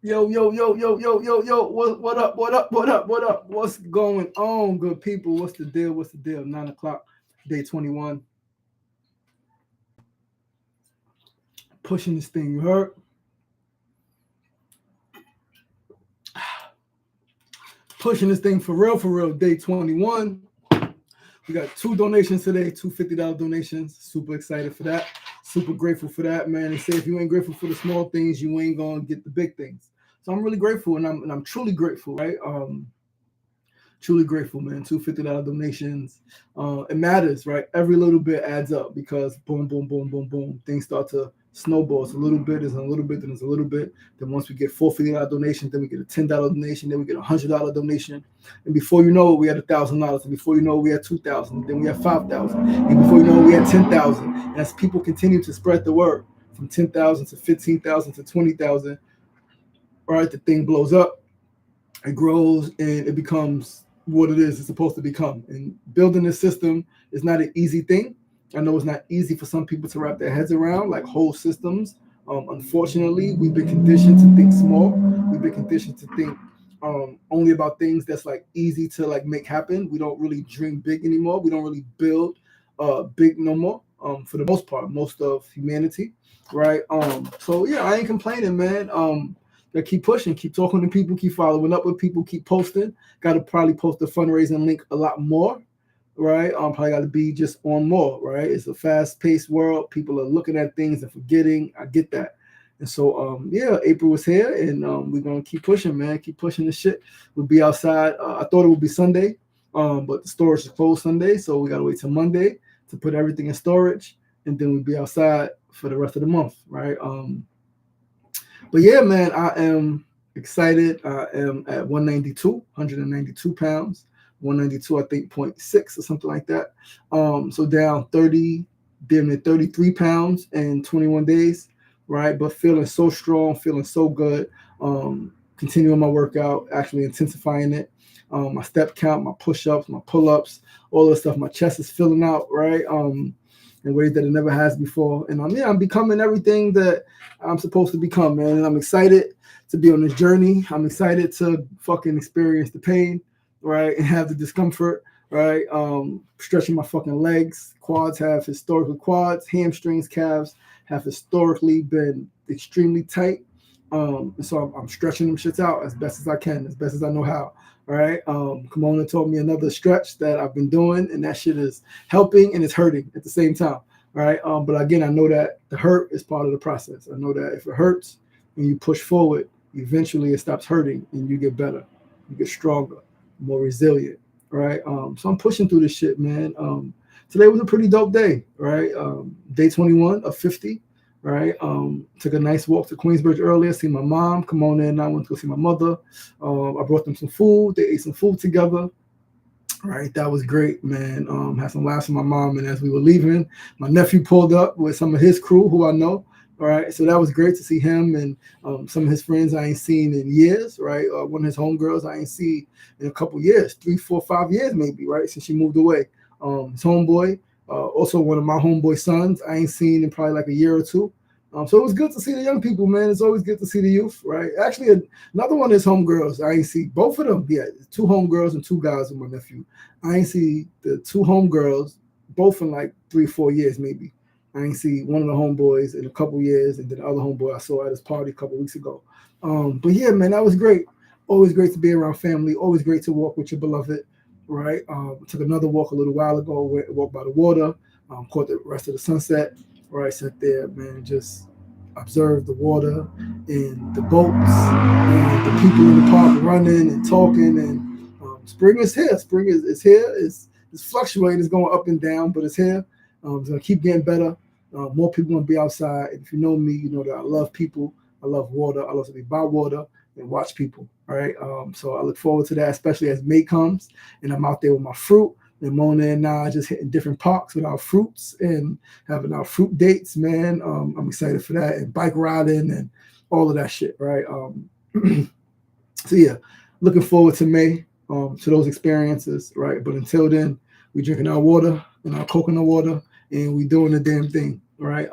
Yo. What up? What's going on, good people? What's the deal? 9 o'clock, day 21. Pushing this thing, you heard? Pushing this thing for real, day 21. We got two donations today, two $50 donations. Super excited for that. Super grateful for that, man. They say if you ain't grateful for the small things, you ain't gonna get the big things. So I'm really grateful, and I'm truly grateful, right? Truly grateful, man. Two $50 donations. It matters, right? Every little bit adds up because boom, things start to snowball. It's a little bit, there's a little bit, then there's a little bit. Then once we get four $50 donations, then we get a $10 donation, then we get $100 donation. And before you know it, we had $1,000. And before you know it, we had 2,000. Then we had 5,000. And before you know it, we had 10,000. And as people continue to spread the word from 10,000 to 15,000 to 20,000, right, the thing blows up, it grows, and it becomes what it is it's supposed to become. And building this system is not an easy thing. I know it's not easy for some people to wrap their heads around, like whole systems. Unfortunately, we've been conditioned to think small. We've been conditioned to think only about things that's like easy to like make happen. We don't really dream big anymore. We don't really build big no more. For the most part, most of humanity, right? So yeah, I ain't complaining, man. Gotta keep pushing, keep talking to people, keep following up with people, keep posting. Got to probably post the fundraising link a lot more, right? Probably got to be just on more, right? It's a fast-paced world. People are looking at things and forgetting. I get that. And so, yeah, April was here, and we're going to keep pushing, man. Keep pushing this shit. We'll be outside. I thought it would be Sunday, but the storage is closed Sunday, so we got to wait till Monday to put everything in storage, and then we'll be outside for the rest of the month, right? But yeah, man, I am excited. I am at 192 pounds. 192, I think, 0.6 or something like that. So down 30, damn near 33 pounds in 21 days, right? But feeling so strong, feeling so good. Continuing my workout, actually intensifying it. My step count, my push-ups, my pull-ups, all this stuff. My chest is filling out, right? In ways that it never has before. And I'm becoming everything that I'm supposed to become, man. And I'm excited to be on this journey. I'm excited to fucking experience the pain, right? And have the discomfort, right? Stretching my fucking legs. Quads, hamstrings, calves have historically been extremely tight. And so I'm stretching them shits out as best as I can, as best as I know how. All right. Kimona told me another stretch that I've been doing, and that shit is helping and it's hurting at the same time. All right. But again, I know that the hurt is part of the process. I know that if it hurts and you push forward, eventually it stops hurting and you get better, you get stronger, more resilient. Right. So I'm pushing through this shit, man. Today was a pretty dope day, right? Day 21 of 50. Right. Took a nice walk to Queensbridge earlier, see my mom. Kimona and I went to go see my mother. I brought them some food. They ate some food together. Right. That was great, man. Had some laughs with my mom. And as we were leaving, my nephew pulled up with some of his crew who I know. All right. So that was great to see him and some of his friends I ain't seen in years. Right. One of his homegirls I ain't seen in a couple years, 3, 4, 5 years maybe. Right. Since she moved away. His homeboy. Also, one of my homeboy sons I ain't seen in probably like a year or two. So it was good to see the young people, man. It's always good to see the youth, right? Actually, another one of his homegirls, I ain't see both of them. Yeah, 2 homegirls and 2 guys with my nephew. I ain't see the 2 homegirls, both in like 3, 4 years maybe. I ain't see one of the homeboys in a couple years, and then the other homeboy I saw at his party a couple weeks ago. But yeah, man, that was great. Always great to be around family. Always great to walk with your beloved. Right, took another walk a little while ago. Walked by the water, caught the rest of the sunset. Right, sat there, man, just observed the water and the boats and the people in the park running and talking. And spring is here. Spring is here. It's fluctuating. It's going up and down, but it's here. It's gonna keep getting better. More people gonna be outside. And if you know me, you know that I love people. I love water. I love to be by water and watch people. All right. So I look forward to that, especially as May comes and I'm out there with my fruit. And Mona and I just hitting different parks with our fruits and having our fruit dates, man. I'm excited for that, and bike riding and all of that shit, right? So yeah, looking forward to May, to those experiences, right? But until then, we drinking our water and our coconut water, and we doing the damn thing, right?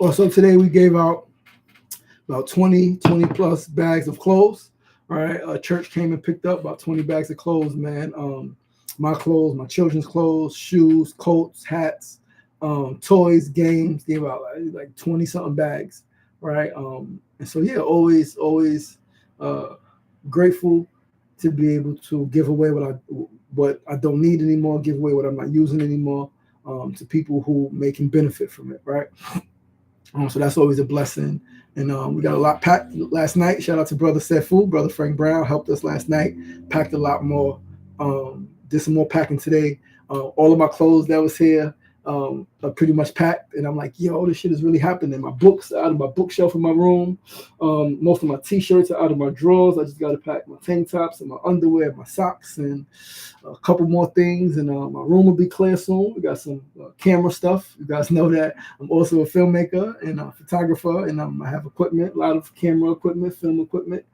Also today we gave out about 20 plus bags of clothes. All right, a church came and picked up about 20 bags of clothes, man. My clothes, my children's clothes, shoes, coats, hats, toys, games. Gave out like 20 something bags, right? And so yeah, always grateful to be able to give away what I don't need anymore, give away what I'm not using anymore, to people who may can benefit from it, right? So that's always a blessing. And we got a lot packed last night. Shout out to Brother Sefu, Brother Frank Brown helped us last night. Packed a lot more. Did some more packing today. All of my clothes that was here are pretty much packed. And I'm like, yo, this shit is really happening. My books are out of my bookshelf in my room. Most of my t-shirts are out of my drawers. I just got to pack my tank tops and my underwear, my socks, and a couple more things. And my room will be clear soon. We got some camera stuff. You guys know that I'm also a filmmaker and a photographer, and I have equipment, a lot of camera equipment, film equipment.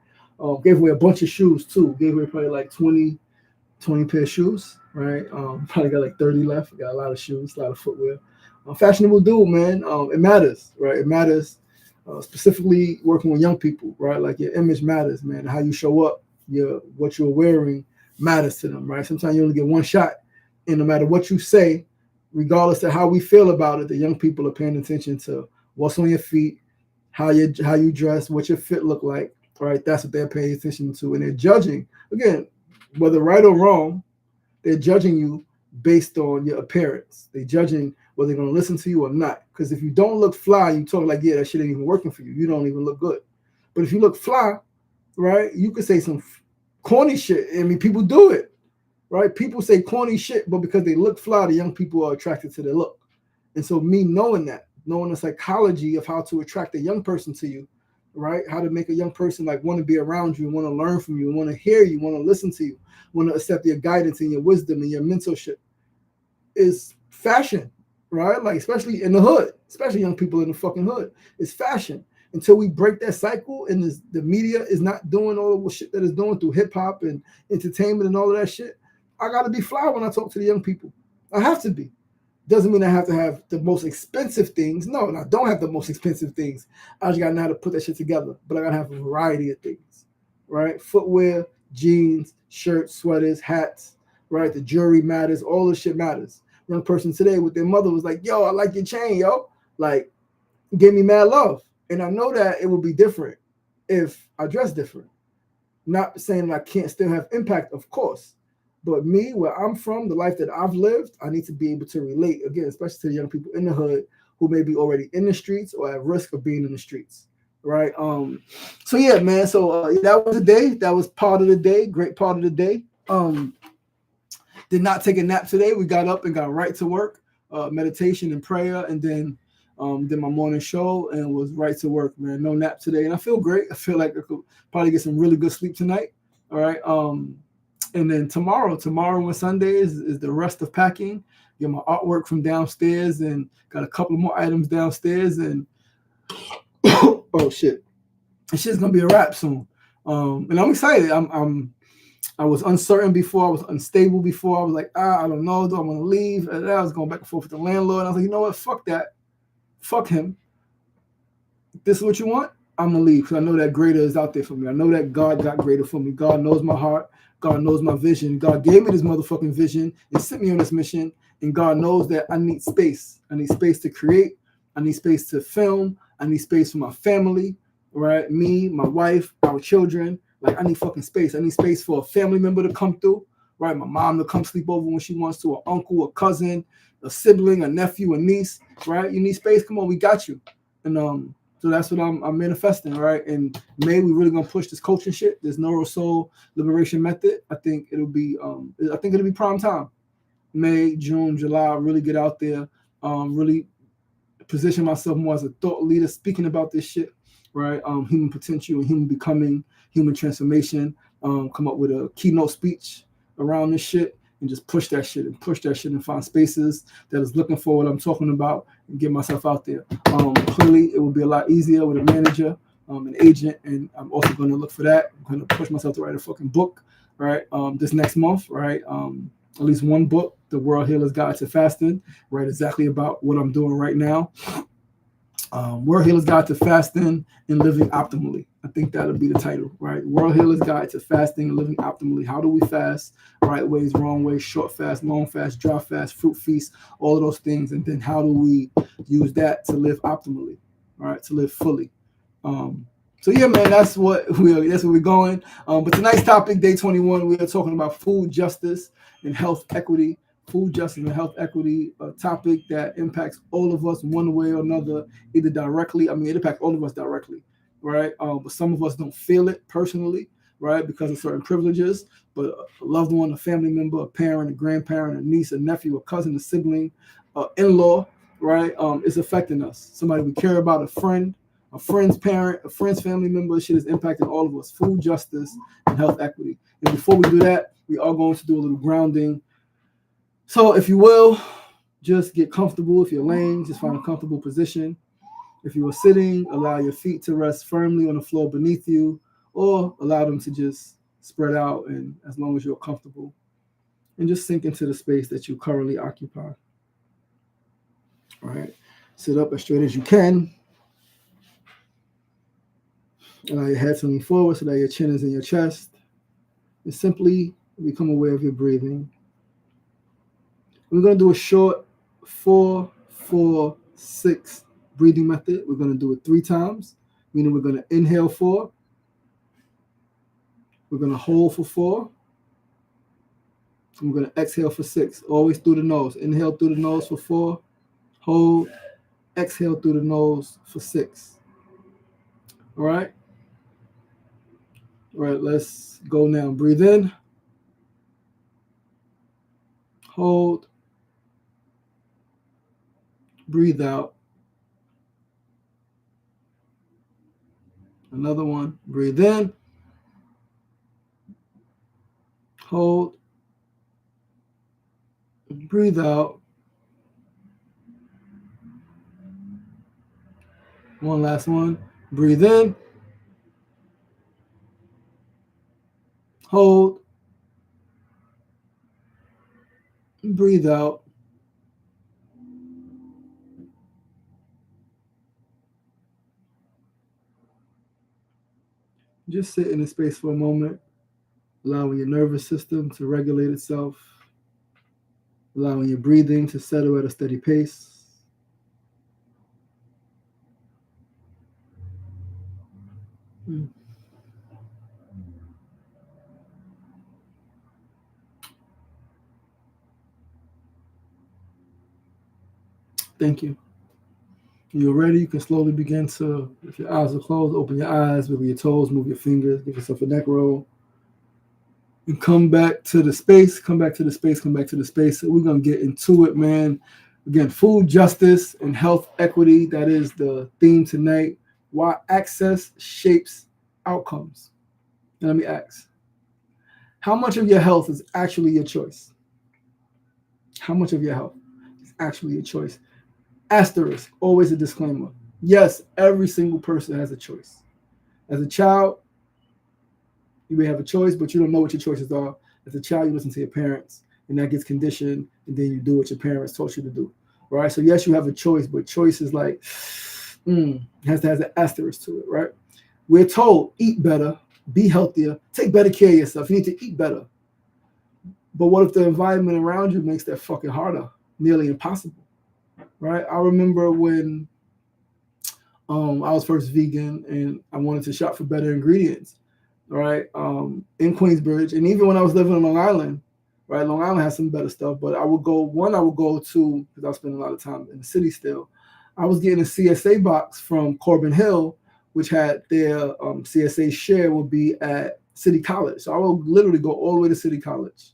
Gave away a bunch of shoes too. Gave away probably like 20 pair of shoes, right? Probably got like 30 left. Got a lot of shoes, a lot of footwear. Fashionable dude, man. It matters, right? It matters, specifically working with young people, right? Like your image matters, man. How you show up, what you're wearing matters to them, right? Sometimes you only get one shot, and no matter what you say, regardless of how we feel about it, the young people are paying attention to what's on your feet, how you dress, what your fit look like, right? That's what they're paying attention to, and they're judging. Again, whether right or wrong, they're judging you based on your appearance. They're judging whether they're going to listen to you or not. Because if you don't look fly, you talk like, yeah, that shit ain't even working for you. You don't even look good. But if you look fly, right, you could say some corny shit. I mean, people do it, right? People say corny shit, but because they look fly, the young people are attracted to their look. And so me knowing the psychology of how to attract a young person to you, right? How to make a young person like want to be around you, want to learn from you, want to hear you, want to listen to you, want to accept your guidance and your wisdom and your mentorship is fashion, right? Like, especially in the hood, especially young people in the fucking hood, it's fashion. Until we break that cycle and the media is not doing all the shit that it's doing through hip hop and entertainment and all of that shit, I got to be fly when I talk to the young people. I have to be. Doesn't mean I have to have the most expensive things. No, and I don't have the most expensive things. I just got to know how to put that shit together. But I got to have a variety of things, right? Footwear, jeans, shirts, sweaters, hats, right? The jewelry matters. All this shit matters. Young person today with their mother was like, yo, I like your chain, yo. Like, gave me mad love. And I know that it would be different if I dress different. Not saying I can't still have impact, of course. But me, where I'm from, the life that I've lived, I need to be able to relate, again, especially to the young people in the hood who may be already in the streets or at risk of being in the streets, right? So yeah, man, so that was the day. That was part of the day, great part of the day. Did not take a nap today. We got up and got right to work, meditation and prayer, and then did my morning show and was right to work, man. No nap today, and I feel great. I feel like I could probably get some really good sleep tonight, all right? And then tomorrow and Sunday is the rest of packing. Get my artwork from downstairs and got a couple more items downstairs. And oh shit, this shit's gonna be a wrap soon. And I'm excited. I was uncertain before. I was unstable before. I was like, I don't know. Do I want to leave? And I was going back and forth with the landlord. And I was like, you know what? Fuck that. Fuck him. If this is what you want, I'm gonna leave because I know that greater is out there for me. I know that God got greater for me. God knows my heart. God knows my vision. God gave me this motherfucking vision and sent me on this mission. And God knows that I need space. I need space to create. I need space to film. I need space for my family, right? Me, my wife, our children. Like, I need fucking space. I need space for a family member to come through, right? My mom to come sleep over when she wants to, an uncle, a cousin, a sibling, a nephew, a niece, right? You need space. Come on, we got you. And so that's what I'm manifesting, right? And May, we really gonna push this coaching shit, this Neuro Soul Liberation Method. I think it'll be prime time. May, June, July, really get out there, really position myself more as a thought leader, speaking about this shit, right? Human potential and human becoming, human transformation. Come up with a keynote speech around this shit and just push that shit and find spaces that is looking for what I'm talking about and get myself out there. Clearly, it will be a lot easier with a manager, an agent, and I'm also going to look for that. I'm going to push myself to write a fucking book, right? This next month, right? At least one book, The World Healer's Guide to Fasting, right? Exactly about what I'm doing right now. World Healer's Guide to Fasting and Living Optimally. I think that'll be the title, right? World Healer's Guide to Fasting and Living Optimally. How do we fast? Right ways, wrong ways, short fast, long fast, dry fast, fruit feast, all of those things. And then how do we use that to live optimally, right? To live fully. So yeah, man, that's what we're going. But tonight's topic, day 21, we are talking about food justice and health equity. Food justice and health equity, a topic that impacts all of us one way or another, either directly. I mean, it impacts all of us directly, right? But some of us don't feel it personally, right, because of certain privileges. But a loved one, a family member, a parent, a grandparent, a niece, a nephew, a cousin, a sibling, in-law, right, is affecting us. Somebody we care about, a friend's parent, a friend's family member, shit is impacting all of us. Food justice and health equity. And before we do that, we are going to do a little grounding. So if you will, just get comfortable. If you're laying, just find a comfortable position. If you are sitting, allow your feet to rest firmly on the floor beneath you, or allow them to just spread out, and as long as you're comfortable. And just sink into the space that you currently occupy. All right. Sit up as straight as you can. Allow your head to lean forward so that your chin is in your chest. And simply become aware of your breathing. We're going to do a short 4-4-6 breathing method. We're going to do it 3 times, meaning we're going to inhale 4. We're going to hold for 4. And we're going to exhale for 6, always through the nose. Inhale through the nose for 4. Hold. Exhale through the nose for 6. All right? All right, let's go now. Breathe in. Hold. Breathe out. Another one. Breathe in. Hold. Breathe out. One last one. Breathe in. Hold. Breathe out. Just sit in the space for a moment, allowing your nervous system to regulate itself, allowing your breathing to settle at a steady pace. Thank you. When you're ready, you can slowly begin to, if your eyes are closed, open your eyes, wiggle your toes, move your fingers, give yourself a neck roll. And come back to the space, come back to the space, come back to the space. So we're going to get into it, man. Again, food justice and health equity. That is the theme tonight. Why access shapes outcomes. And let me ask, how much of your health is actually your choice? How much of your health is actually your choice? Asterisk, always a disclaimer. Yes, every single person has a choice. As a child, you may have a choice, but you don't know what your choices are. As a child, you listen to your parents, and that gets conditioned, and then you do what your parents taught you to do, right? So yes, you have a choice, but choice is like, has an asterisk to it, right? We're told, eat better, be healthier, take better care of yourself. You need to eat better. But what if the environment around you makes that fucking harder, nearly impossible, right? I remember when I was first vegan and I wanted to shop for better ingredients, right? In Queensbridge, and even when I was living on Long Island, right? Long Island has some better stuff, but I would go to, because I was spending a lot of time in the city still, I was getting a CSA box from Corbin Hill, which had their CSA share would be at City College. So I would literally go all the way to City College,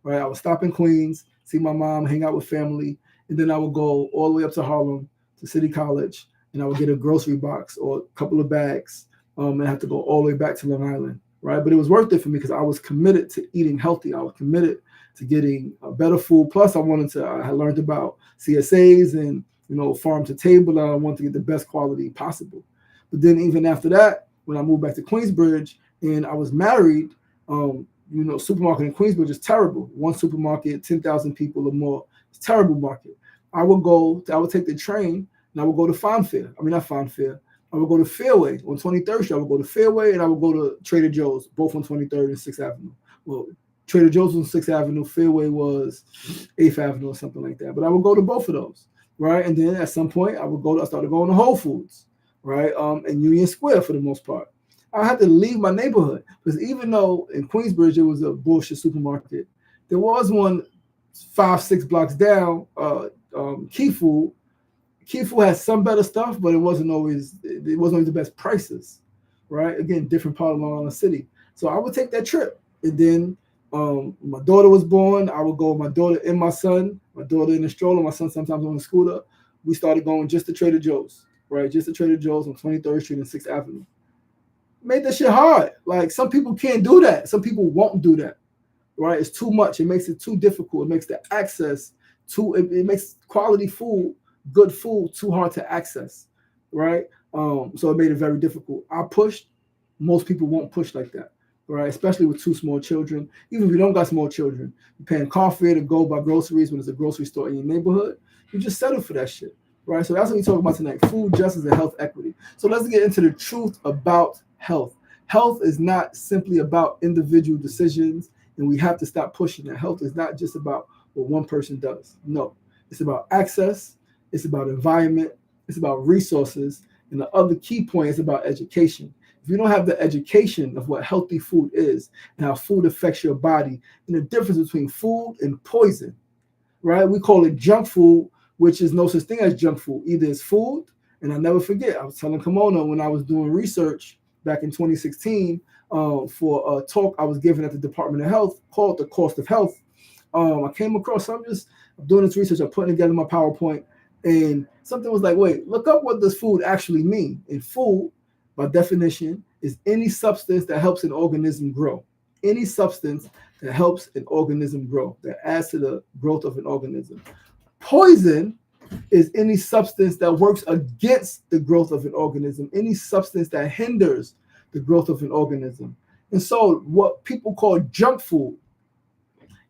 right? I would stop in Queens, see my mom, hang out with family, and then I would go all the way up to Harlem to City College, and I would get a grocery box or a couple of bags, and I have to go all the way back to Long Island, right? But it was worth it for me because I was committed to eating healthy. I was committed to getting better food. Plus, I had learned about CSAs and, farm to table. I wanted to get the best quality possible. But then even after that, when I moved back to Queensbridge and I was married, supermarket in Queensbridge is terrible. One supermarket, 10,000 people or more. It's a terrible market. I would take the train, and I would go to Fairway. I would go to Fairway on 23rd Street. I would go to Fairway, and I would go to Trader Joe's, both on 23rd and 6th Avenue. Well, Trader Joe's was on 6th Avenue, Fairway was 8th Avenue or something like that. But I would go to both of those, right? And then at some point, I started going to Whole Foods, right? And Union Square for the most part. I had to leave my neighborhood because even though in Queensbridge there was a bullshit supermarket, there was one 5-6 blocks down, Key Food. Key Food had some better stuff, but it wasn't always the best prices, right? Again, different part of Long Island City. So I would take that trip, and then my daughter was born. I would go with my daughter and my son, my daughter in the stroller, my son sometimes on the scooter. We started going just to Trader Joe's, right? Just to Trader Joe's on 23rd Street and 6th Avenue. Made that shit hard. Like, some people can't do that. Some people won't do that, right? It's too much. It makes it too difficult. It makes the access it makes quality food, good food, too hard to access, right? So it made it very difficult. I pushed. Most people won't push like that, right? Especially with 2 small children. Even if you don't got small children, you're paying car fare to go buy groceries when there's a grocery store in your neighborhood. You just settle for that shit, right? So that's what we talk about tonight: food justice and health equity. So let's get into the truth about health. Health is not simply about individual decisions, and we have to stop pushing that. Health is not just about what one person does. No, it's about access, it's about environment, it's about resources, and the other key point is about education. If you don't have the education of what healthy food is and how food affects your body, and the difference between food and poison, right? We call it junk food, which is no such thing as junk food. Either it's food, and I'll never forget, I was telling Kimona when I was doing research back in 2016 for a talk I was giving at the Department of Health called The Cost of Health. I came across, I'm doing this research, I'm putting together my PowerPoint, and something was like, wait, look up what does food actually mean. And food, by definition, is any substance that helps an organism grow. Any substance that helps an organism grow, that adds to the growth of an organism. Poison is any substance that works against the growth of an organism, any substance that hinders the growth of an organism. And so what people call junk food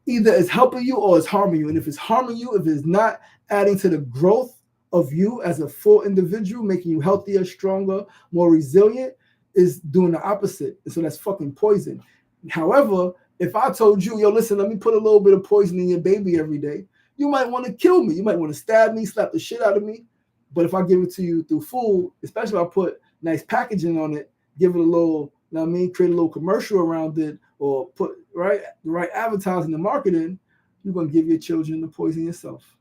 either is helping you or it's harming you. And if it's harming you, if it's not adding to the growth of you as a full individual, making you healthier, stronger, more resilient, is doing the opposite. And so that's fucking poison. However, if I told you, yo, listen, let me put a little bit of poison in your baby every day, you might want to kill me. You might want to stab me, slap the shit out of me. But if I give it to you through food, especially if I put nice packaging on it, give it a little, you know what I mean, create a little commercial around it, or put the right advertising and marketing, you're going to give your children the poison yourself.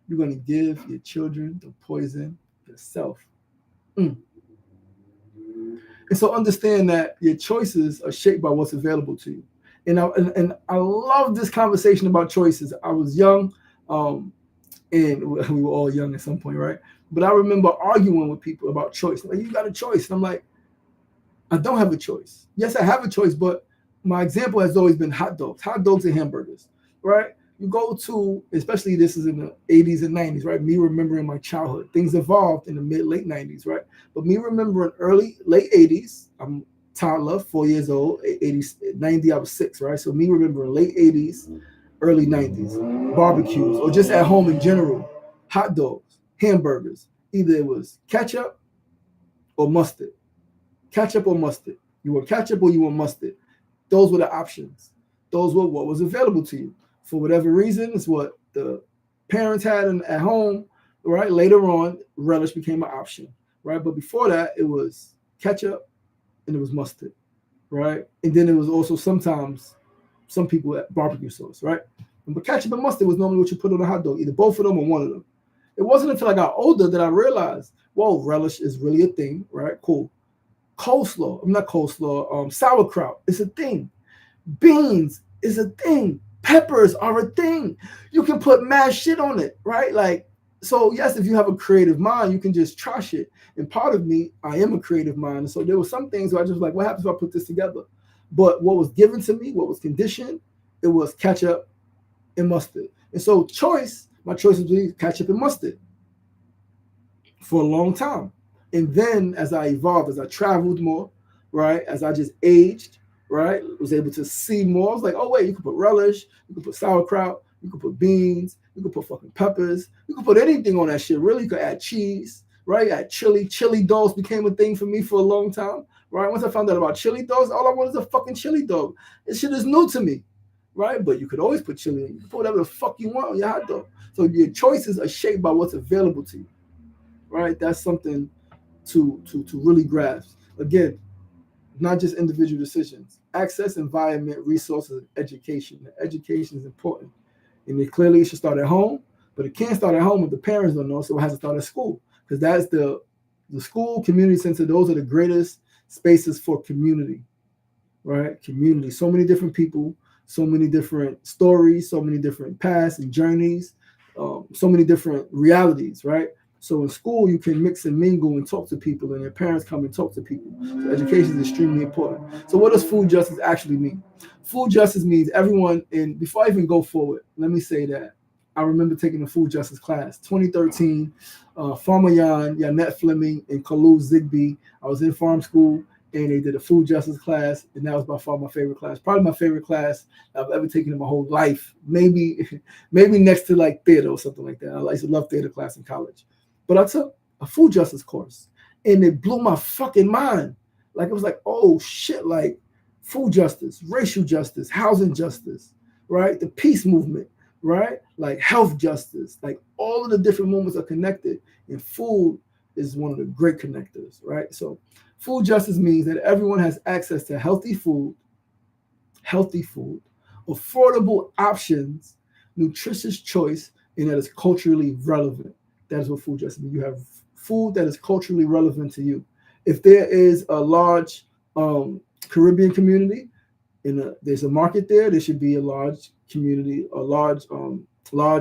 You're going to give your children the poison yourself. And so understand that your choices are shaped by what's available to you. And I love this conversation about choices. I was young, and we were all young at some point, right? But I remember arguing with people about choice. Like, you got a choice. And I'm like, I don't have a choice. Yes, I have a choice, but my example has always been hot dogs and hamburgers, right? You go to, especially this is in the 80s and 90s, right? Me remembering my childhood. Things evolved in the late 90s, right? But me remembering late 80s, I'm toddler, 4 years old, 90, I was 6, right? So me remembering late 80s, early 90s, barbecues, or just at home in general, hot dogs, hamburgers. Either it was ketchup or mustard. Ketchup or mustard. You want ketchup or you want mustard. Those were the options. Those were what was available to you. For whatever reason, it's what the parents had at home, right? Later on, relish became an option, right? But before that, it was ketchup and it was mustard, right? And then it was also sometimes some people at barbecue sauce, right? But ketchup and mustard was normally what you put on a hot dog, either both of them or one of them. It wasn't until I got older that I realized, whoa, relish is really a thing, right? Cool. Sauerkraut is a thing. Beans is a thing. Peppers are a thing. You can put mad shit on it, right? Like, so yes, if you have a creative mind, you can just try shit. And part of me, I am a creative mind. And so there were some things where I just was like, what happens if I put this together? But what was given to me, what was conditioned, it was ketchup and mustard. And so my choice was ketchup and mustard for a long time. And then as I evolved, as I traveled more, right, as I just aged, right, was able to see more. I was like, oh, wait, you can put relish, you can put sauerkraut, you can put beans, You could put fucking peppers. You could put anything on that shit. Really, you could add cheese, right? Add chili. Chili dogs became a thing for me for a long time, right? Once I found out about chili dogs, all I want is a fucking chili dog. This shit is new to me, right? But you could always put chili in. You can put whatever the fuck you want on your hot dog. So your choices are shaped by what's available to you, right? That's something to really grasp. Again, not just individual decisions. Access, environment, resources, education. Education is important. And it clearly should start at home, but it can't start at home if the parents don't know, so it has to start at school. Because that's the school, community center, those are the greatest spaces for community, right? Community. So many different people, so many different stories, so many different paths and journeys, so many different realities, right? So in school, you can mix and mingle and talk to people, and your parents come and talk to people. So education is extremely important. So what does food justice actually mean? Food justice means everyone, and before I even go forward, let me say that I remember taking a food justice class, 2013, Farmer Yannette Fleming, and Kalu Zigbee. I was in farm school, and they did a food justice class, and that was by far my favorite class. Probably my favorite class I've ever taken in my whole life. Maybe next to like theater or something like that. I used to love theater class in college. But I took a food justice course, and it blew my fucking mind. Like, it was like, oh shit, like food justice, racial justice, housing justice, right? The peace movement, right? Like health justice, like all of the different movements are connected, and food is one of the great connectors, right? So food justice means that everyone has access to healthy food, affordable options, nutritious choice, and that is culturally relevant. That is what food justice means. You have food that is culturally relevant to you. If there is a large Caribbean community, there's a market there should be a large community, a large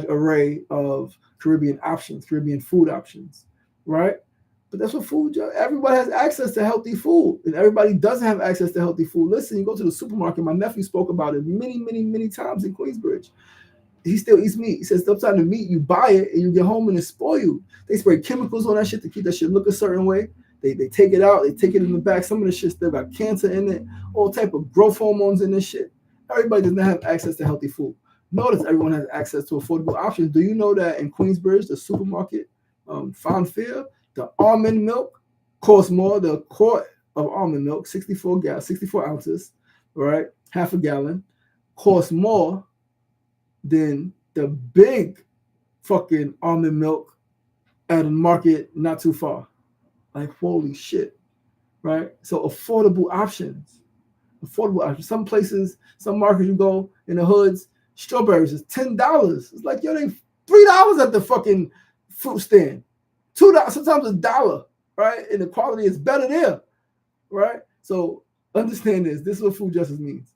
array of Caribbean options, Caribbean food options, right? But that's what food, everybody has access to healthy food, and everybody doesn't have access to healthy food. Listen, you go to the supermarket, my nephew spoke about it many times in Queensbridge. He still eats meat. He says sometimes the meat, you buy it and you get home and it's spoiled. They spray chemicals on that shit to keep that shit look a certain way. They take it out, they take it in the back. Some of the shit still got cancer in it, all type of growth hormones in this shit. Everybody does not have access to healthy food. Notice everyone has access to affordable options. Do you know that in Queensbridge, the supermarket, Found Fair, the almond milk costs more, the quart of almond milk, 64 ounces, right? Half a gallon, costs more than the big fucking almond milk at a market not too far. Like, holy shit, right? So affordable options. Some places, some markets you go in the hoods, strawberries is $10. It's like, yo, they $3 at the fucking fruit stand. $2, sometimes $1, right? And the quality is better there, right? So understand this. This is what food justice means.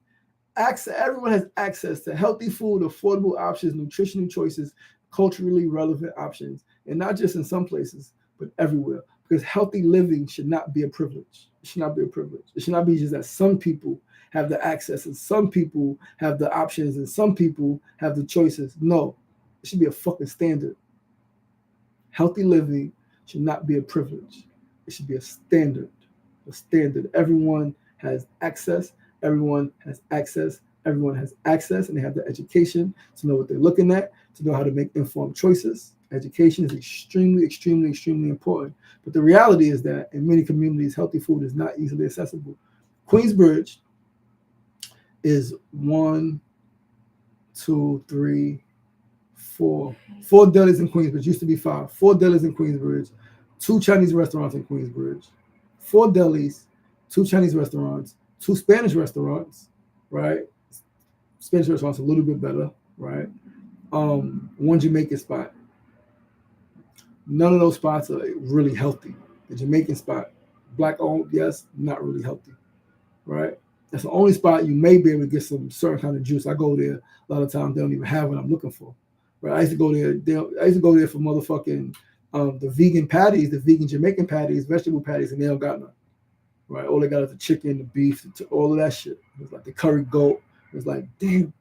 Everyone has access to healthy food, affordable options, nutritional choices, culturally relevant options, and not just in some places, but everywhere. Because healthy living should not be a privilege. It should not be a privilege. It should not be just that some people have the access and some people have the options and some people have the choices. No, it should be a fucking standard. Healthy living should not be a privilege. It should be a standard. A standard. Everyone has access. Everyone has access. Everyone has access, and they have the education to know what they're looking at, to know how to make informed choices. Education is extremely, extremely, extremely important. But the reality is that in many communities, healthy food is not easily accessible. Queensbridge is 1, 2, 3, 4 delis in Queensbridge. Used to be 5. 4 delis in Queensbridge, 2 Chinese restaurants in Queensbridge, 4 delis, 2 Chinese restaurants, 2 Spanish restaurants, right? Spanish restaurants a little bit better, right? 1 Jamaican spot. None of those spots are really healthy. The Jamaican spot, black owned, yes, not really healthy, right? That's the only spot you may be able to get some certain kind of juice. I go there a lot of times, they don't even have what I'm looking for, right? I used to go there for motherfucking the vegan patties, the vegan Jamaican patties, vegetable patties, and they don't got none, right? All they got is the chicken, the beef, all of that shit. It's like the curry goat. It's like, damn.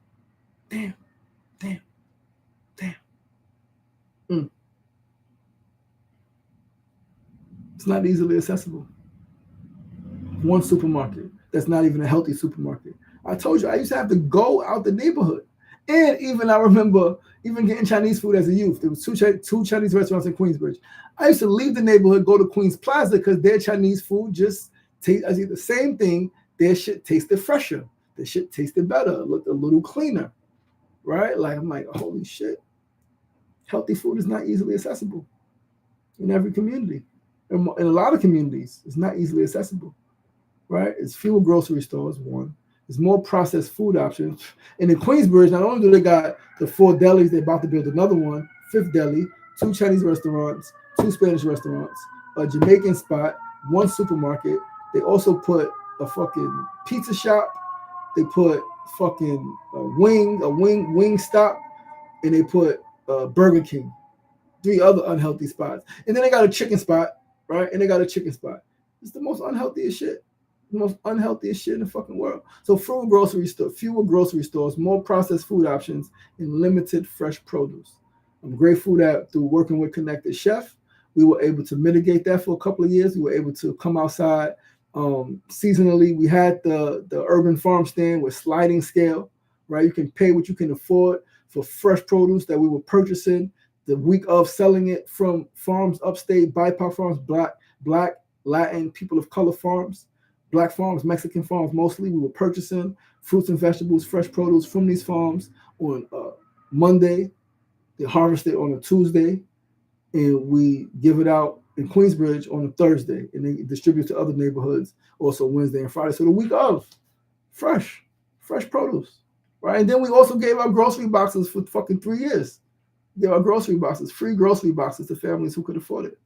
It's not easily accessible. 1 supermarket that's not even a healthy supermarket. I told you, I used to have to go out the neighborhood And even I remember even getting Chinese food as a youth. There was two Chinese restaurants in Queensbridge. I used to leave the neighborhood, go to Queens Plaza because their Chinese food just tastes the same thing. Their shit tasted fresher. Their shit tasted better, looked a little cleaner, right? Like I'm like, holy shit. Healthy food is not easily accessible in every community. In a lot of communities, it's not easily accessible, right? It's fewer grocery stores, one. There's more processed food options. And in Queensbridge, not only do they got the 4 delis, they're about to build another one, 5th deli, 2 Chinese restaurants, 2 Spanish restaurants, a Jamaican spot, 1 supermarket. They also put a fucking pizza shop. They put fucking a wing stop, and they put Burger King. 3 other unhealthy spots. And then they got a chicken spot, right? And they got a chicken spot. It's the most unhealthiest shit. The most unhealthiest shit in the fucking world. So fewer grocery stores, more processed food options, and limited fresh produce. I'm grateful that through working with Connected Chef, we were able to mitigate that for a couple of years. We were able to come outside seasonally. We had the urban farm stand with sliding scale, right? You can pay what you can afford for fresh produce that we were purchasing the week of, selling it from farms upstate, BIPOC farms, black, Latin, people of color farms, black farms, Mexican farms mostly. We were purchasing fruits and vegetables, fresh produce from these farms on Monday. They harvest it on a Tuesday, and we give it out in Queensbridge on a Thursday, and they distribute to other neighborhoods also Wednesday and Friday. So the week of, fresh produce, right? And then we also gave out grocery boxes for fucking 3 years. Gave out grocery boxes, free grocery boxes to families who could afford it.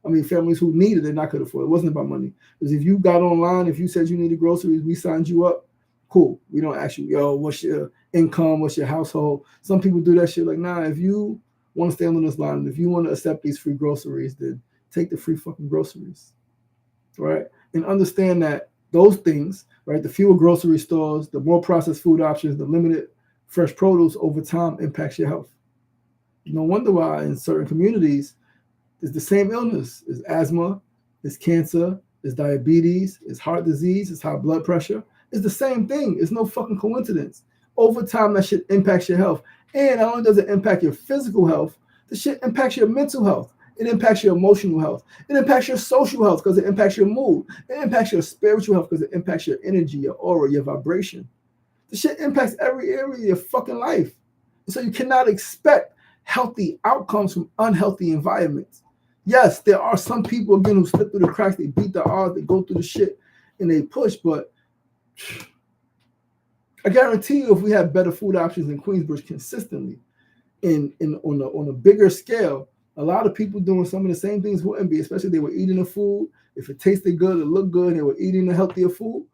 I mean, families who needed it and not could afford it. It wasn't about money. Because if you got online, if you said you needed groceries, we signed you up. Cool. We don't ask you, yo, what's your income? What's your household? Some people do that shit like, nah, if you want to stand on this line, if you want to accept these free groceries, then take the free fucking groceries, right? And understand that those things, right, the fewer grocery stores, the more processed food options, the limited fresh produce over time impacts your health. No wonder why in certain communities, it's the same illness. It's asthma, it's cancer, it's diabetes, it's heart disease, it's high blood pressure. It's the same thing. It's no fucking coincidence. Over time, that shit impacts your health. And not only does it impact your physical health, the shit impacts your mental health. It impacts your emotional health. It impacts your social health because it impacts your mood. It impacts your spiritual health because it impacts your energy, your aura, your vibration. The shit impacts every area of your fucking life. And so you cannot expect healthy outcomes from unhealthy environments. Yes, there are some people, again, who slip through the cracks, they beat the odds, they go through the shit, and they push, but I guarantee you if we have better food options in Queensbridge consistently on a bigger scale, a lot of people doing some of the same things wouldn't be, especially if they were eating the food. If it tasted good, it looked good, and they were eating the healthier food,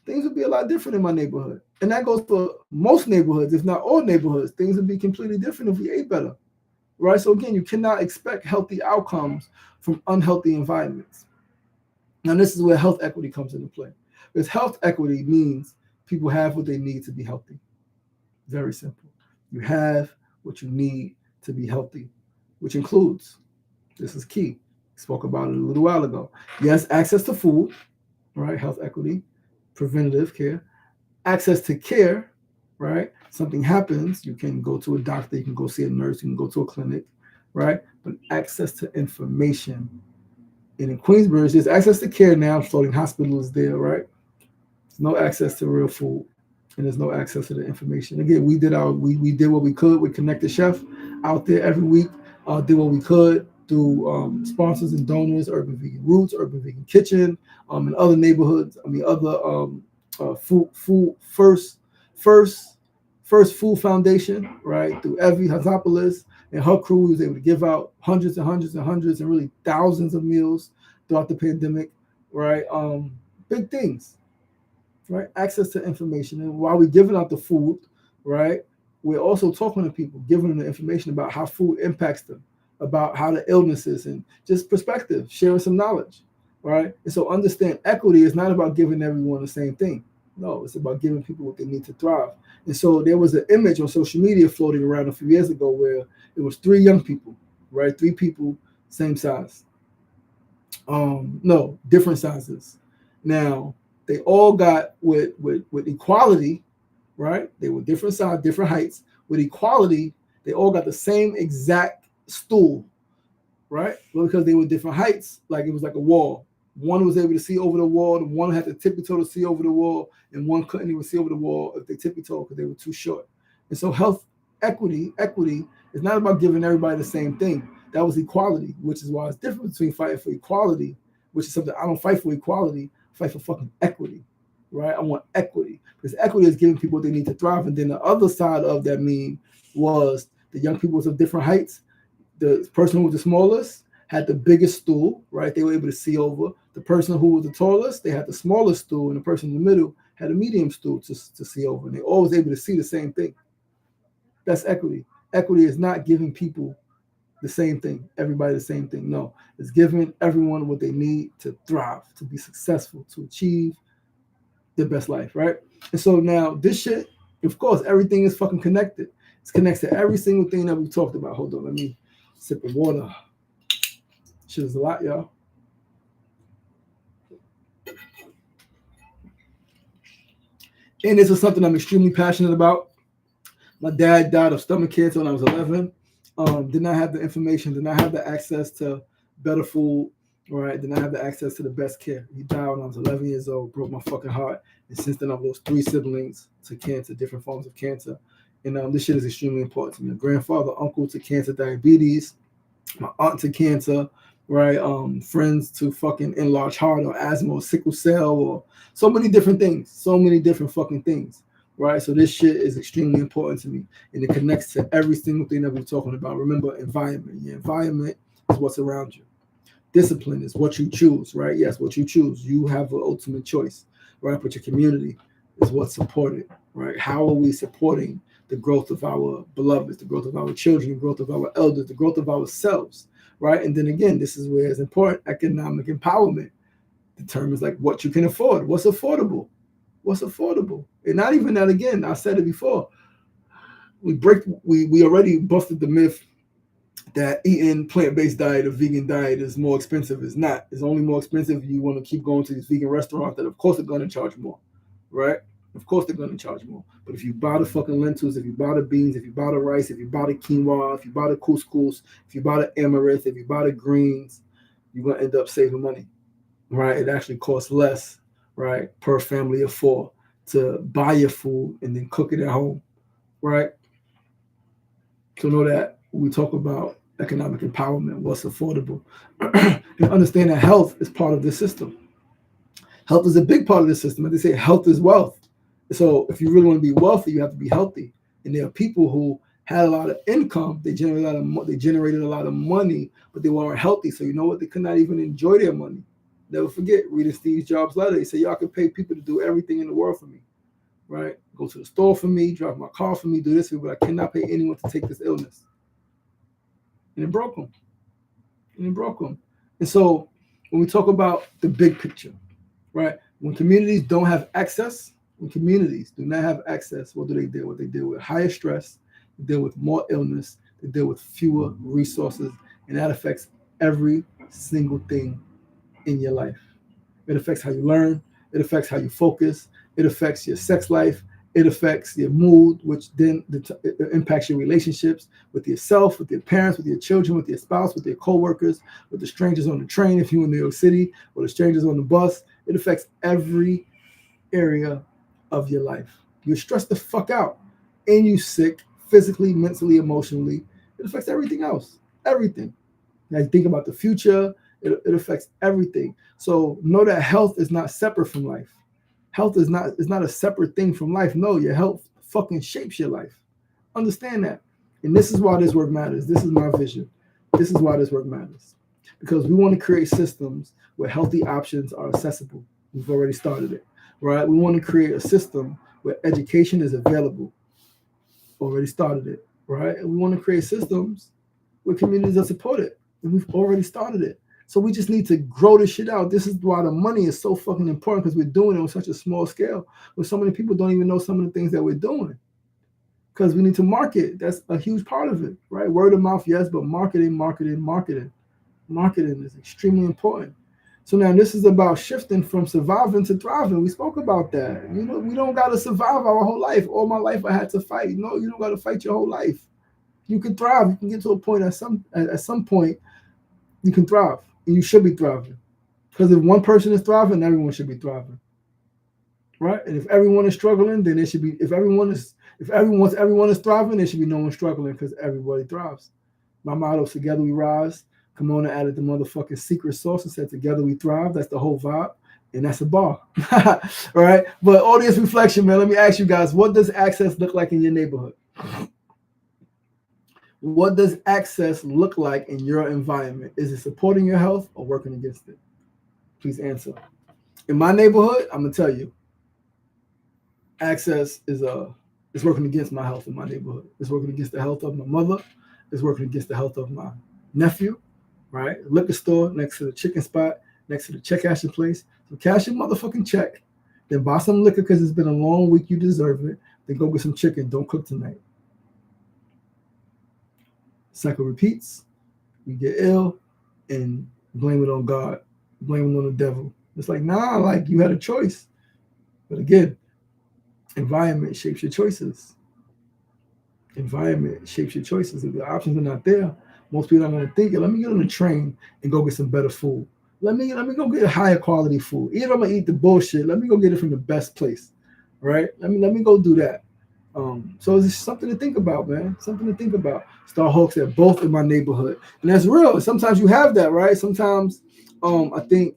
things would be a lot different in my neighborhood. And that goes for most neighborhoods, if not all neighborhoods. Things would be completely different if we ate better, right? So again, you cannot expect healthy outcomes from unhealthy environments. Now, this is where health equity comes into play. Because health equity means people have what they need to be healthy. Very simple. You have what you need to be healthy, which includes, this is key, spoke about it a little while ago. Yes, access to food, right? Health equity, preventative care, access to care, right? Something happens, you can go to a doctor, you can go see a nurse, you can go to a clinic, right? But access to information. And in Queensbridge, there's access to care now. Floating hospital is there, right? There's no access to real food, and there's no access to the information. Again, we did what we could with Connected Chef out there every week. Did what we could through sponsors and donors, Urban Vegan Roots, Urban Vegan Kitchen, and other neighborhoods. I mean, other First Food Foundation, right? Through Evie Hazopoulos and her crew, was able to give out hundreds and hundreds and hundreds and really thousands of meals throughout the pandemic, right? Big things, right? Access to information. And while we're giving out the food, right, we're also talking to people, giving them the information about how food impacts them, about how the illnesses, and just perspective, sharing some knowledge, right? And so understand equity is not about giving everyone the same thing. No, it's about giving people what they need to thrive. And so there was an image on social media floating around a few years ago where it was 3 young people, right? 3 people, same size. No, different sizes. Now, they all got with equality, right? They were different size, different heights. With equality, they all got the same exact stool, right? Well, because they were different heights, like it was like a wall. One was able to see over the wall, and one had to tippy toe to see over the wall, and one couldn't even see over the wall if they tippy toe because they were too short. And so health equity is not about giving everybody the same thing. That was equality, which is why it's different between fighting for equality, which is something I don't fight for equality, I fight for fucking equity, right? I want equity because equity is giving people what they need to thrive. And then the other side of that meme was the young people of different heights. The person who was the smallest had the biggest stool, right? They were able to see over. The person who was the tallest, they had the smallest stool, and the person in the middle had a medium stool to see over. And they always able to see the same thing. That's equity. Equity is not giving people the same thing, everybody the same thing. No, it's giving everyone what they need to thrive, to be successful, to achieve their best life, right? And so now this shit, of course, everything is fucking connected. It's connected to every single thing that we talked about. Hold on, let me sip of water. Shit is a lot, y'all. And this is something I'm extremely passionate about. My dad died of stomach cancer when I was 11. Did not have the information, did not have the access to better food, right? Did not have the access to the best care. He died when I was 11 years old, broke my fucking heart. And since then, I've lost 3 siblings to cancer, different forms of cancer. And this shit is extremely important to me. My grandfather, uncle to cancer, diabetes, my aunt to cancer, right? Friends to fucking enlarged heart or asthma or sickle cell or so many different things, so many different fucking things, right? So this shit is extremely important to me, and it connects to every single thing that we're talking about. Remember, environment. Your environment is what's around you. Discipline is what you choose, right? Yes, what you choose. You have the ultimate choice, right? But your community is what's supported, right? How are we supporting the growth of our beloveds, the growth of our children, the growth of our elders, the growth of ourselves, right? And then again, this is where it's important. Economic empowerment determines like what you can afford, what's affordable, and not even that. Again, I said it before. We already busted the myth that eating plant-based diet or vegan diet is more expensive. It's not. It's only more expensive if you want to keep going to these vegan restaurants that, of course, are going to charge more, right? Of course, they're going to charge more. But if you buy the fucking lentils, if you buy the beans, if you buy the rice, if you buy the quinoa, if you buy the couscous, if you buy the amaranth, if you buy the greens, you're going to end up saving money, right? It actually costs less, right, per family of 4 to buy your food and then cook it at home, right? So know that when we talk about economic empowerment, what's affordable, and understand that health is part of this system. Health is a big part of the system. As they say, health is wealth. So if you really want to be wealthy, you have to be healthy. And there are people who had a lot of income, they generated a lot of money, but they weren't healthy. So you know what? They could not even enjoy their money. Never forget, reading Steve Jobs' letter, he said, y'all can pay people to do everything in the world for me, right? Go to the store for me, drive my car for me, do this for me, but I cannot pay anyone to take this illness. And it broke them. And so when we talk about the big picture, right? When communities don't have access, when communities do not have access, what do they deal with? They deal with higher stress, they deal with more illness, they deal with fewer resources, and that affects every single thing in your life. It affects how you learn, it affects how you focus, it affects your sex life, it affects your mood, which then it impacts your relationships with yourself, with your parents, with your children, with your spouse, with your coworkers, with the strangers on the train if you're in New York City, or the strangers on the bus. It affects every area of your life. You're stressed the fuck out, and you sick physically, mentally, emotionally. It affects everything else. Everything. Now you think about the future, it affects everything. So know that health is not separate from life. Health is not a separate thing from life. No, your health fucking shapes your life. Understand that. And this is why this work matters. This is my vision. This is why this work matters. Because we want to create systems where healthy options are accessible. We've already started it, right? We want to create a system where education is available. Already started it, right? And we want to create systems where communities are supported. And we've already started it. So we just need to grow this shit out. This is why the money is so fucking important, because we're doing it on such a small scale where so many people don't even know some of the things that we're doing. Because we need to market. That's a huge part of it, right? Word of mouth, yes, but marketing is extremely important. So now this is about shifting from surviving to thriving. We spoke about that. You know, we don't got to survive our whole life. All my life I had to fight. No, you don't got to fight your whole life. You can thrive. You can get to a point at some point you can thrive, and you should be thriving. Because if one person is thriving, everyone should be thriving, right? And if everyone is struggling, then it should be. If everyone is thriving, there should be no one struggling because everybody thrives. My motto is together we rise. Kimona added the motherfucking secret sauce and said together we thrive. That's the whole vibe. And that's a bar. All right. But audience reflection, man. Let me ask you guys, what does access look like in your neighborhood? What does access look like in your environment? Is it supporting your health or working against it? Please answer. In my neighborhood, I'm gonna tell you, access is working against my health in my neighborhood. It's working against the health of my mother. It's working against the health of my nephew. Right? Liquor store next to the chicken spot, next to the check cashing place. So cash your motherfucking check. Then buy some liquor because it's been a long week. You deserve it. Then go get some chicken. Don't cook tonight. Cycle repeats. We get ill and blame it on God. Blame it on the devil. It's like, nah, like you had a choice. But again, environment shapes your choices. Environment shapes your choices. If the options are not there, most people are going to think, let me get on the train and go get some better food. Let me go get higher quality food. Even if I'm going to eat the bullshit, let me go get it from the best place, right? Let me go do that. So it's something to think about, man. Something to think about. Star Hawks at both in my neighborhood. And that's real. Sometimes you have that, right? Sometimes I think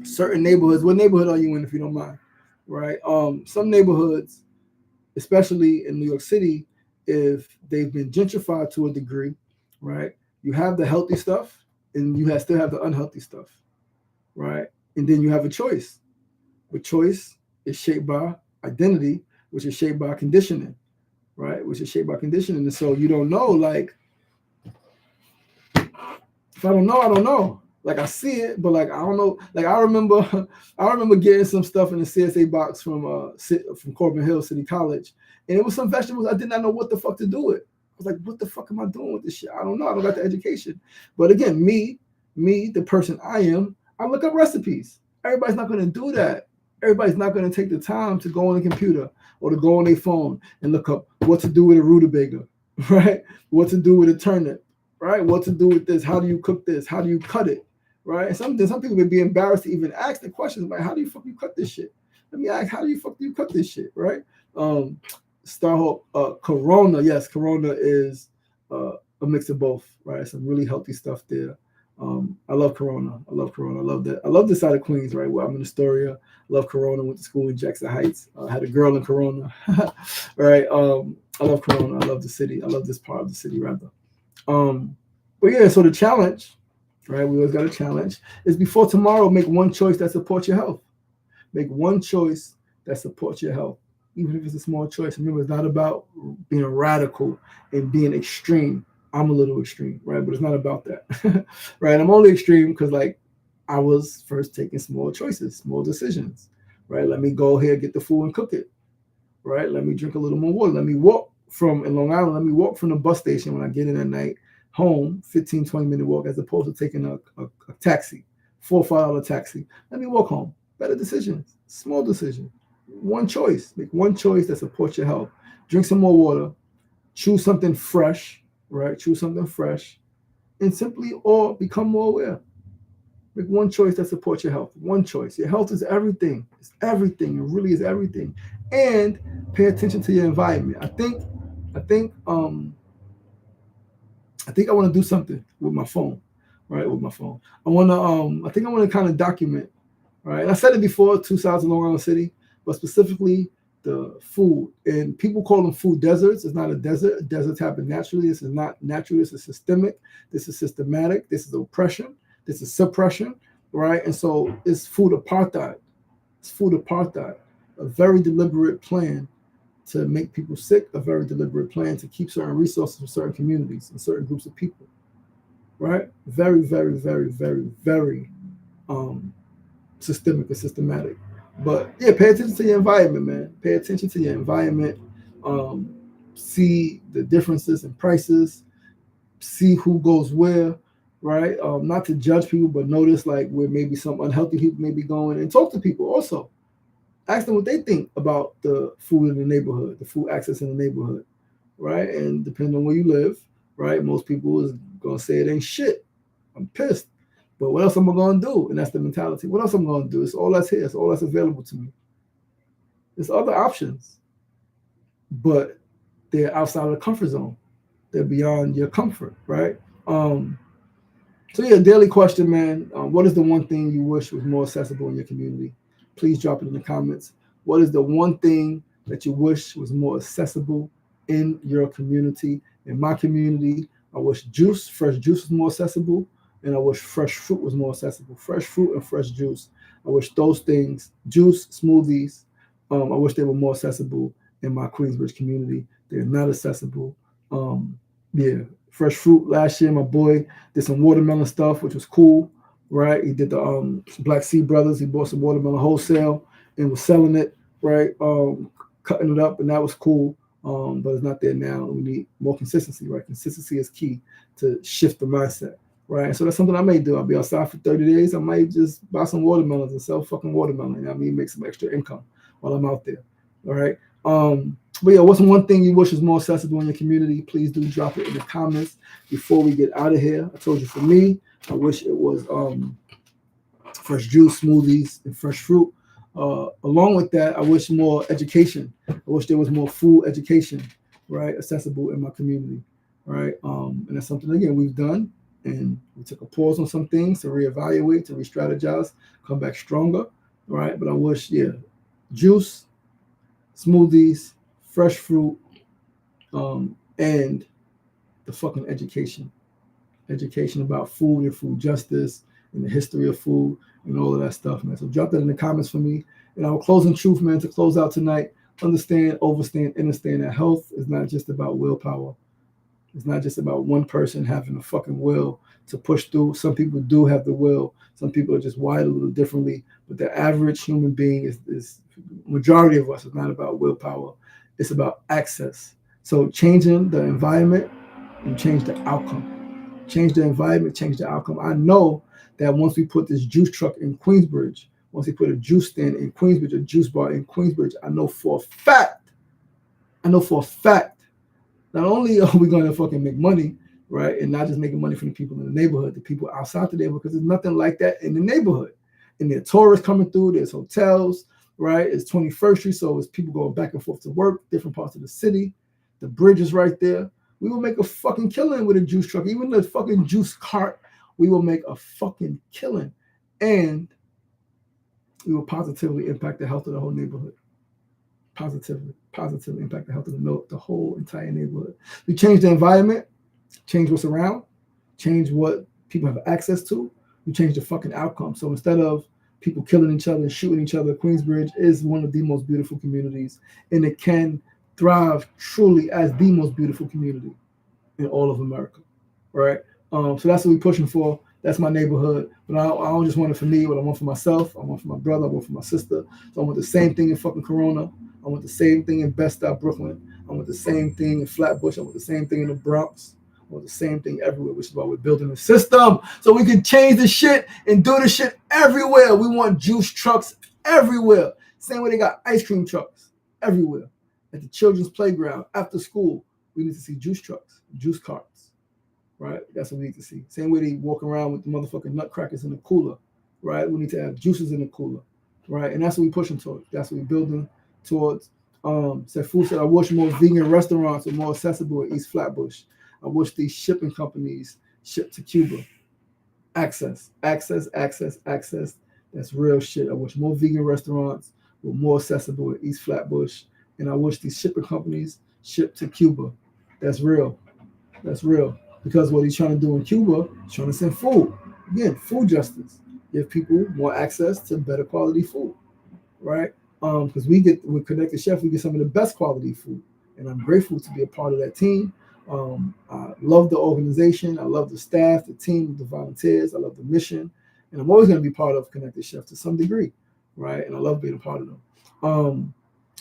certain neighborhoods, what neighborhood are you in if you don't mind, right? Some neighborhoods, especially in New York City, if they've been gentrified to a degree, right? You have the healthy stuff and you still have the unhealthy stuff, right? And then you have a choice. The choice is shaped by identity, which is shaped by conditioning, right? Which is shaped by conditioning. And so you don't know, like, if I don't know, I don't know. Like I see it, but like I don't know. Like I remember getting some stuff in the CSA box from Corbin Hill City College, and it was some vegetables I did not know what the fuck to do with. I was like, what the fuck am I doing with this shit? I don't know. I don't got the education. But again, me, the person I am, I look up recipes. Everybody's not going to do that. Everybody's not going to take the time to go on the computer or to go on their phone and look up what to do with a rutabaga, right? What to do with a turnip, right? What to do with this? How do you cook this? How do you cut it, right? And some people would be embarrassed to even ask the questions like, how do you fuck you cut this shit? Let me ask, how do you fuck you cut this shit, right? Starhope, Corona, yes, Corona is a mix of both, right? Some really healthy stuff there. I love Corona. I love that. I love this side of Queens, right? Where I'm in Astoria. I love Corona. Went to school in Jackson Heights. Had a girl in Corona, right? I love Corona. I love the city. I love this part of the city, rather. But yeah, so the challenge, right? We always got a challenge. Is before tomorrow, make one choice that supports your health. Make one choice that supports your health, even if it's a small choice. Remember, it's not about being radical and being extreme. I'm a little extreme, right? But it's not about that, right? I'm only extreme because, like, I was first taking small choices, small decisions, right? Let me go here, get the food and cook it, right? Let me drink a little more water. Let me walk in Long Island, let me walk from the bus station when I get in at night home, 15, 20-minute walk, as opposed to taking a taxi, $4 or $5 taxi. Let me walk home. Better decisions, small decision. One choice. Make one choice that supports your health. Drink some more water. Choose something fresh, right? Choose something fresh. And simply or become more aware. Make one choice that supports your health. One choice. Your health is everything. It's everything. It really is everything. And pay attention to your environment. I think I want to do something with my phone, right? With my phone. I want to kind of document, right? And I said it before, two sides of Long Island City, but specifically the food. And people call them food deserts. It's not a desert. Deserts happen naturally. This is not natural. This is systemic. This is systematic. This is oppression. This is suppression, right? And so it's food apartheid. It's food apartheid. A very deliberate plan to make people sick, a very deliberate plan to keep certain resources from certain communities and certain groups of people, right? Very, very, very, very, very systemic and systematic. But yeah, pay attention to your environment, man. Pay attention to your environment. See the differences in prices. See who goes where. right? Not to judge people, but notice like where maybe some unhealthy people may be going, and talk to people also. Ask them what they think about the food in the neighborhood, the food access in the neighborhood, right? And depending on where you live, right, most people is gonna say it ain't shit. I'm pissed. But what else am I gonna do? And that's the mentality. What else am I gonna do? It's all that's here. It's all that's available to me. There's other options, but they're outside of the comfort zone. They're beyond your comfort, right? So yeah, daily question, man. What is the one thing you wish was more accessible in your community? Please drop it in the comments. What is the one thing that you wish was more accessible in your community? In my community, I wish fresh juice was more accessible, and I wish fresh fruit was more accessible. Fresh fruit and fresh juice. I wish those things, juice, smoothies, I wish they were more accessible in my Queensbridge community. They're not accessible. Yeah, fresh fruit. Last year, my boy did some watermelon stuff, which was cool, right? He did the Black Sea Brothers. He bought some watermelon wholesale and was selling it, right? Cutting it up, and that was cool. But it's not there now. We need more consistency, right? Consistency is key to shift the mindset, right? So that's something I may do. I'll be outside for 30 days. I might just buy some watermelons and sell fucking watermelon. You know what I mean, make some extra income while I'm out there, all right? But yeah, what's one thing you wish was more accessible in your community? Please do drop it in the comments before we get out of here. I told you, for me, I wish it was fresh juice, smoothies, and fresh fruit. Along with that, I wish more education. I wish there was more food education, right, accessible in my community, right? And that's something, again, we've done, and we took a pause on some things to reevaluate, to re-strategize, come back stronger, right? But I wish, yeah, juice, smoothies, fresh fruit, and the fucking education about food and food justice and the history of food and all of that stuff, man. So drop that in the comments for me. And our closing truth, man, to close out tonight: understand, understand that health is not just about willpower. It's not just about one person having a fucking will to push through. Some people do have the will. Some people are just wired a little differently. But the average human being is majority of us is not about willpower. It's about access. So changing the environment and change the outcome. Change the environment, change the outcome. I know that once we put this juice truck in Queensbridge, once we put a juice stand in Queensbridge, a juice bar in Queensbridge, I know for a fact, not only are we going to fucking make money, right, and not just making money from the people in the neighborhood, the people outside the neighborhood, because there's nothing like that in the neighborhood. And there are tourists coming through, there's hotels, right? It's 21st Street, so it's people going back and forth to work, different parts of the city. The bridge is right there. We will make a fucking killing with a juice truck. Even the fucking juice cart, we will make a fucking killing. And we will positively impact the health of the whole neighborhood. Positively impact the health of the whole entire neighborhood. We change the environment, change what's around, change what people have access to. We change the fucking outcome. So instead of people killing each other and shooting each other, Queensbridge is one of the most beautiful communities, and it can thrive truly as the most beautiful community in all of America, right? So that's what we're pushing for. That's my neighborhood. But I don't just want it for me, but I want for myself. I want for my brother. I want for my sister. So I want the same thing in fucking Corona. I want the same thing in Bed-Stuy, Brooklyn. I want the same thing in Flatbush. I want the same thing in the Bronx. I want the same thing everywhere, which is why we're building a system so we can change the shit and do the shit everywhere. We want juice trucks everywhere. Same way they got ice cream trucks everywhere. At the children's playground, after school, we need to see juice trucks, juice carts, right? That's what we need to see. Same way they walk around with the motherfucking nutcrackers in the cooler, right? We need to have juices in the cooler, right? And that's what we're pushing towards. That's what we're building towards. Food said, I wish more vegan restaurants were more accessible at East Flatbush. I wish these shipping companies ship to Cuba. Access. That's real shit. I wish more vegan restaurants were more accessible at East Flatbush. And I wish these shipping companies ship to Cuba. That's real. Because what he's trying to do in Cuba is trying to send food. Again, food justice. Give people more access to better quality food, right? Because with Connected Chef, we get some of the best quality food. And I'm grateful to be a part of that team. I love the organization. I love the staff, the team, the volunteers. I love the mission. And I'm always going to be part of Connected Chef to some degree, right? And I love being a part of them.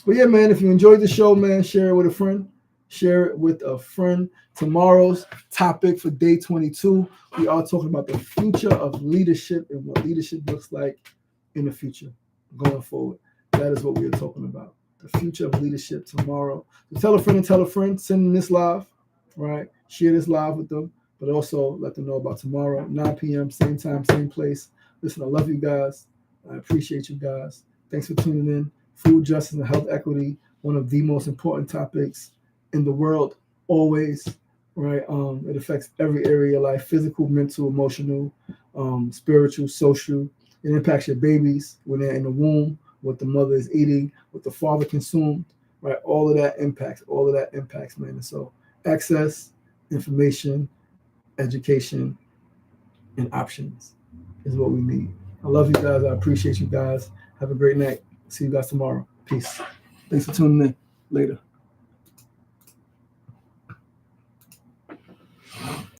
But yeah, man, if you enjoyed the show, man, share it with a friend. Share it with a friend. Tomorrow's topic for day 22, we are talking about the future of leadership and what leadership looks like in the future going forward. That is what we are talking about. The future of leadership tomorrow. So tell a friend and tell a friend. Send them this live, right? Share this live with them, but also let them know about tomorrow, 9 p.m., same time, same place. Listen, I love you guys. I appreciate you guys. Thanks for tuning in. Food justice and health equity, one of the most important topics in the world, always, right? It affects every area of your life: physical, mental, emotional, spiritual, social. It impacts your babies when they're in the womb, what the mother is eating, what the father consumed, right? All of that impacts, man. And so access, information, education, and options is what we need. I love you guys. I appreciate you guys. Have a great night. See you guys tomorrow. Peace. Thanks for tuning in. Later.